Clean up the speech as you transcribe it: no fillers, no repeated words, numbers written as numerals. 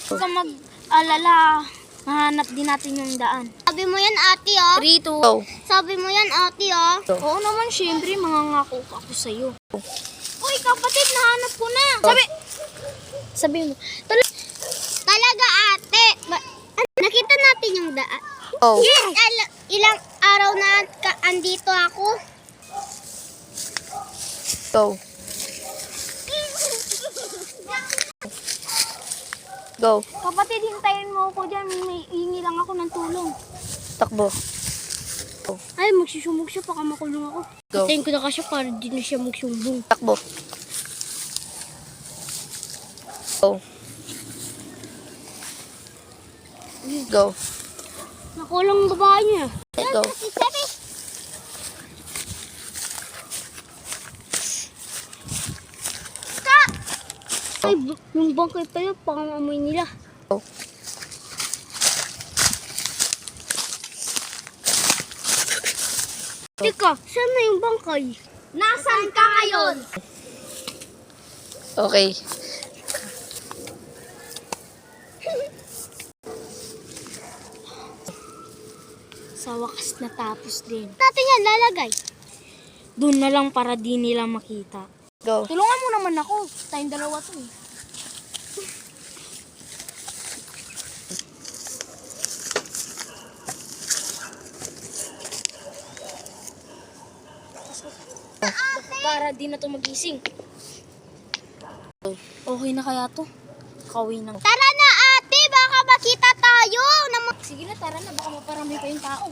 Huwag kang mag-alala. Mahanap din natin yung daan. Sabi mo yan, ate, oh. 3, 2, Go. Sabi mo yan, ate, oh. Oo naman, syempre, mangangako ako sa'yo. Uy, kapatid, nahanap ko na. Sabi mo, Talaga, ate. Nakita natin yung daan. Oh. Yes, ilang araw na andito ako. Go. Go. kapatid, hintayin mo ako dyan. May hingi lang ako ng tulong. Takbo. Ay, magsusumbong siya, baka makulong ako. Go. Hintayin ko na kasi para di na siya magsumbong. Takbo. Go. Go. Nakulong ang babae niya. Go. Ay, yung bangkay pa yun, baka maamoy nila. Go. Teka, saan na yung bangkay? Nasaan ka ngayon? Okay. Sa wakas natapos din. Natin yan lalagay. Doon na lang para di nila makita. Go. Tulungan mo naman ako. Tayong dalawa to eh. Para di na to magising. Okay na kaya to? Kawi ng... Tara na, ate. Baka makita tayo. Sige na, tara na. Baka maparami pa yung tao.